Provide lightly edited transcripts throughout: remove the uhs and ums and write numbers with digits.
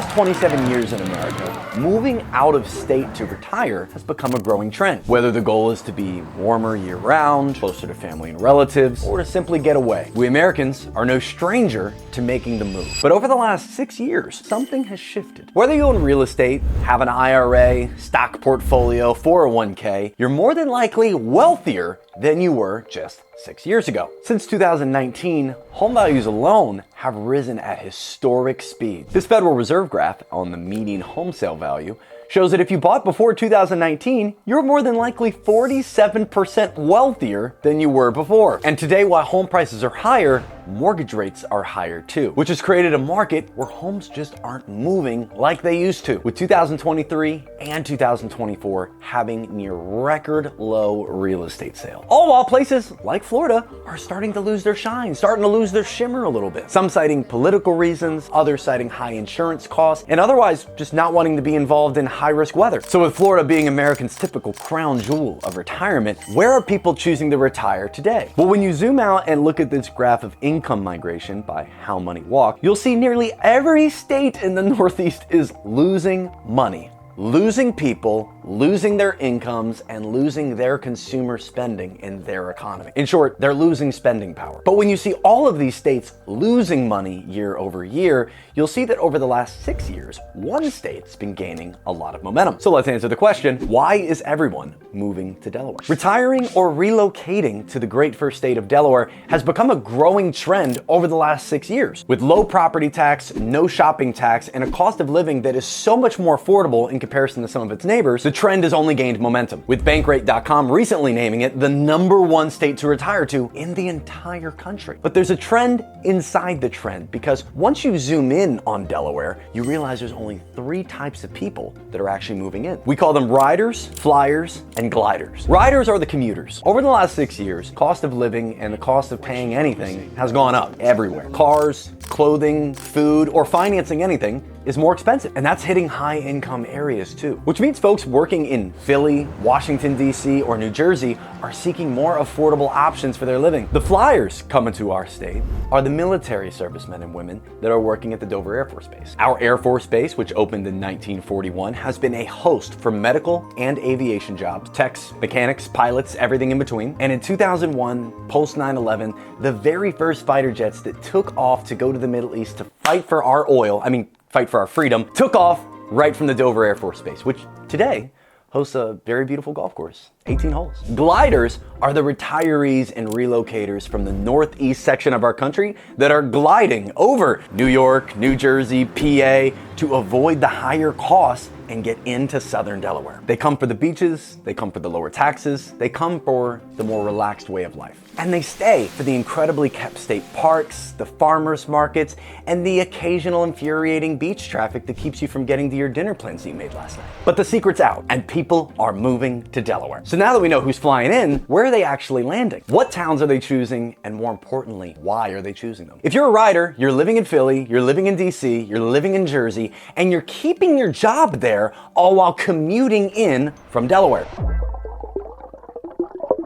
last 27 years in America, moving out of state to retire has become a growing trend. Whether the goal is to be warmer year-round, closer to family and relatives, or to simply get away, we Americans are no stranger to making the move. But over the last 6 years, something has shifted. Whether you own real estate, have an IRA, stock portfolio, 401k, you're more than likely wealthier than you were just 6 years ago. Since 2019, home values alone have risen at historic speed. This Federal Reserve graph on the median home sale value shows that if you bought before 2019, you're more than likely 47% wealthier than you were before. And today, while home prices are higher, mortgage rates are higher too, which has created a market where homes just aren't moving like they used to, with 2023 and 2024 having near record low real estate sales. All while places like Florida are starting to lose their shine, starting to lose their shimmer a little bit. Some citing political reasons, others citing high insurance costs, and otherwise just not wanting to be involved in high-risk weather. So with Florida being Americans' typical crown jewel of retirement, where are people choosing to retire today? Well, when you zoom out and look at this graph of income migration by how money walked, you'll see nearly every state in the Northeast is losing money. Losing people, losing their incomes, and losing their consumer spending in their economy. In short, they're losing spending power. But when you see all of these states losing money year over year, you'll see that over the last 6 years, one state's been gaining a lot of momentum. So let's answer the question, why is everyone moving to Delaware? Retiring or relocating to the great first state of Delaware has become a growing trend over the last 6 years. With low property tax, no shopping tax, and a cost of living that is so much more affordable in comparison to some of its neighbors, the trend has only gained momentum, with Bankrate.com recently naming it the #1 state to retire to in the entire country. But there's a trend inside the trend, because once you zoom in on Delaware, you realize there's only 3 types of people that are actually moving in. We call them riders, flyers, and gliders. Riders are the commuters. Over the last 6 years, cost of living and the cost of paying anything has gone up everywhere. Cars, clothing, food, or financing anything is more expensive. And that's hitting high income areas too, which means folks working in Philly, Washington, D.C., or New Jersey are seeking more affordable options for their living. The flyers coming to our state are the military servicemen and women that are working at the Dover Air Force Base. Our Air Force Base, which opened in 1941, has been a host for medical and aviation jobs, techs, mechanics, pilots, everything in between. And in 2001, post 9/11, the very first fighter jets that took off to go to the Middle East to fight for our oil, fight for our freedom, took off right from the Dover Air Force Base, which today hosts a very beautiful golf course, 18 holes. Gliders are the retirees and relocators from the northeast section of our country that are gliding over New York, New Jersey, PA to avoid the higher costs and get into southern Delaware. They come for the beaches, they come for the lower taxes, they come for the more relaxed way of life. And they stay for the incredibly kept state parks, the farmers markets, and the occasional infuriating beach traffic that keeps you from getting to your dinner plans that you made last night. But the secret's out, and people are moving to Delaware. So now that we know who's flying in, where are they actually landing? What towns are they choosing? And more importantly, why are they choosing them? If you're a rider, you're living in Philly, you're living in DC, you're living in Jersey, and you're keeping your job there, all while commuting in from Delaware.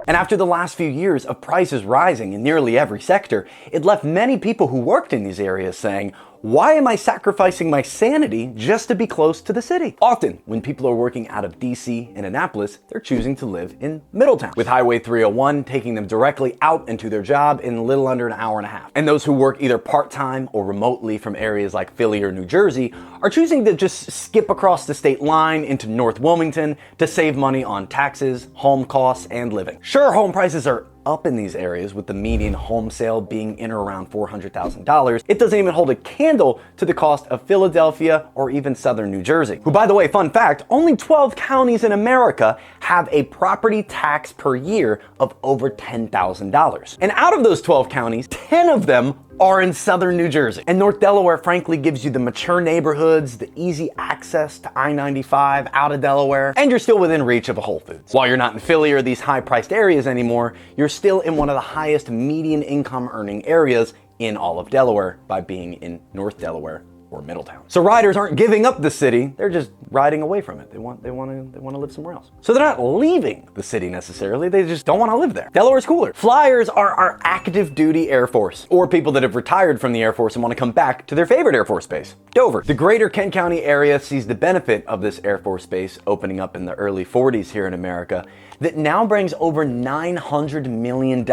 And after the last few years of prices rising in nearly every sector, it left many people who worked in these areas saying, why am I sacrificing my sanity just to be close to the city? Often, when people are working out of DC and Annapolis, they're choosing to live in Middletown, with Highway 301 taking them directly out into their job in a little under an hour and a half. And those who work either part-time or remotely from areas like Philly or New Jersey are choosing to just skip across the state line into North Wilmington to save money on taxes, home costs, and living. Sure, home prices are up in these areas, with the median home sale being in or around $400,000, it doesn't even hold a candle to the cost of Philadelphia or even southern New Jersey, who, by the way, fun fact, only 12 counties in America have a property tax per year of over $10,000. And out of those 12 counties, 10 of them are in southern New Jersey. And North Delaware frankly gives you the mature neighborhoods, the easy access to I-95 out of Delaware, and you're still within reach of a Whole Foods. While you're not in Philly or these high-priced areas anymore, you're still in one of the highest median income earning areas in all of Delaware by being in North Delaware or Middletown. So riders aren't giving up the city, they're just riding away from it. They want to live somewhere else. So they're not leaving the city necessarily, they just don't want to live there. Delaware's cooler. Flyers are our active duty Air Force, or people that have retired from the Air Force and want to come back to their favorite Air Force base, Dover. The greater Kent County area sees the benefit of this Air Force base opening up in the early 40s here in America that now brings over $900 million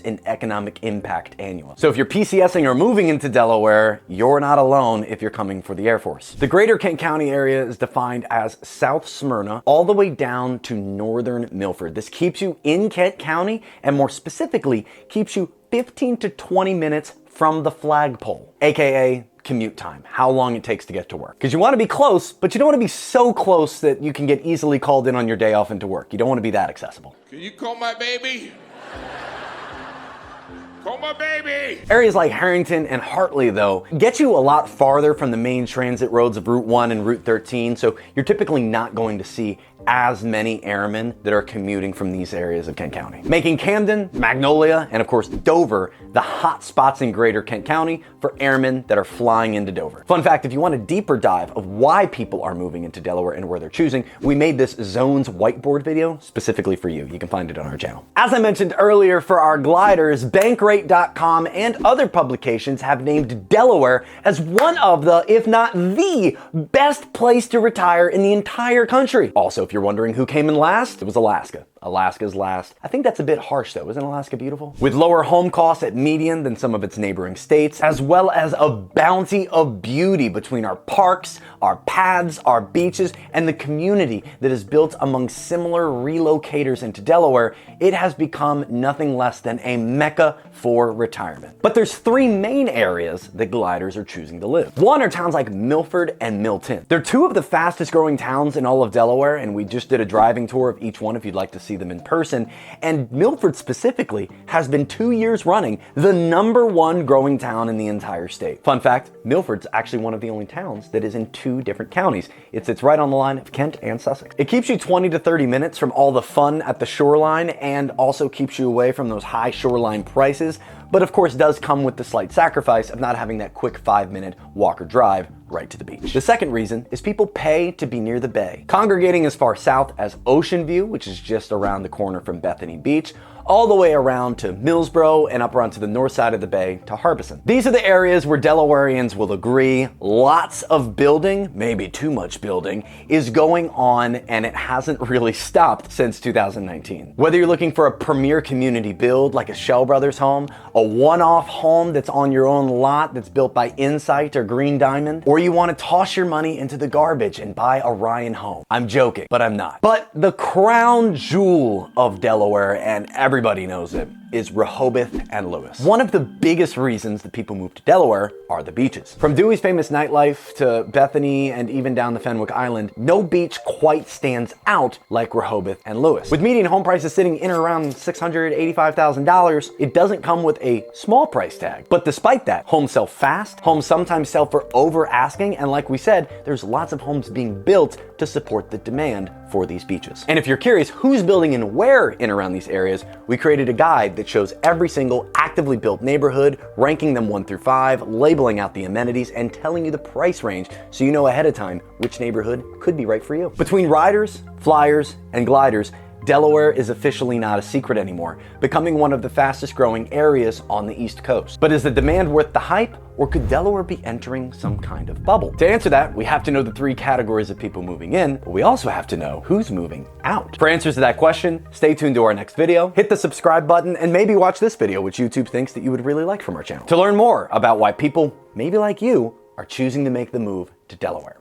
in economic impact annually. So if you're PCSing or moving into Delaware, you're not alone if you're coming for the Air Force. The greater Kent County area is defined as South Smyrna all the way down to northern Milford. This keeps you in Kent County, and more specifically, keeps you 15 to 20 minutes from the flagpole, aka commute time, how long it takes to get to work. Because you want to be close, but you don't want to be so close that you can get easily called in on your day off into work. You don't want to be that accessible. Can you call my baby? Call my baby! Areas like Harrington and Hartley, though, get you a lot farther from the main transit roads of Route 1 and Route 13, so you're typically not going to see as many airmen that are commuting from these areas of Kent County, making Camden, Magnolia, and of course Dover the hot spots in greater Kent County for airmen that are flying into Dover. Fun fact, if you want a deeper dive of why people are moving into Delaware and where they're choosing, we made this Zones whiteboard video specifically for you. You can find it on our channel. As I mentioned earlier, for our gliders, Bankrate.com and other publications have named Delaware as one of the, if not the, best place to retire in the entire country. Also, if you're wondering who came in last, it was Alaska. Alaska's last. I think that's a bit harsh though. Isn't Alaska beautiful? With lower home costs at median than some of its neighboring states, as well as a bounty of beauty between our parks, our paths, our beaches, and the community that is built among similar relocators into Delaware, it has become nothing less than a mecca for retirement. But there's three main areas that gliders are choosing to live. One are towns like Milford and Milton. They're two of the fastest growing towns in all of Delaware, and we just did a driving tour of each one if you'd like to see them in person. And Milford specifically has been 2 years running the #1 growing town in the entire state. Fun fact, Milford's actually one of the only towns that is in 2 different counties. It sits right on the line of Kent and Sussex. It keeps you 20 to 30 minutes from all the fun at the shoreline and also keeps you away from those high shoreline prices, but of course does come with the slight sacrifice of not having that quick 5-minute walk or drive right to the beach. The second reason is people pay to be near the bay, congregating as far south as Ocean View, which is just around the corner from Bethany Beach, all the way around to Millsboro and up around to the north side of the bay to Harbison. These are the areas where Delawareans will agree lots of building, maybe too much building, is going on, and it hasn't really stopped since 2019. Whether you're looking for a premier community build like a Shell Brothers home, a one-off home that's on your own lot that's built by Insight or Green Diamond, or you want to toss your money into the garbage and buy a Ryan home. I'm joking, but I'm not. But the crown jewel of Delaware, and everybody knows it, is Rehoboth and Lewes. One of the biggest reasons that people move to Delaware are the beaches. From Dewey's famous nightlife to Bethany and even down the Fenwick Island, no beach quite stands out like Rehoboth and Lewes. With median home prices sitting in or around $685,000, it doesn't come with a small price tag. But despite that, homes sell fast, homes sometimes sell for over asking, and like we said, there's lots of homes being built to support the demand for these beaches. And if you're curious who's building and where in around these areas, we created a guide that shows every single actively built neighborhood, ranking them 1 through 5, labeling out the amenities, and telling you the price range so you know ahead of time which neighborhood could be right for you. Between riders, flyers, and gliders, Delaware is officially not a secret anymore, becoming one of the fastest growing areas on the East Coast. But is the demand worth the hype, or could Delaware be entering some kind of bubble? To answer that, we have to know the 3 categories of people moving in, but we also have to know who's moving out. For answers to that question, stay tuned to our next video, hit the subscribe button, and maybe watch this video, which YouTube thinks that you would really like from our channel, to learn more about why people, maybe like you, are choosing to make the move to Delaware.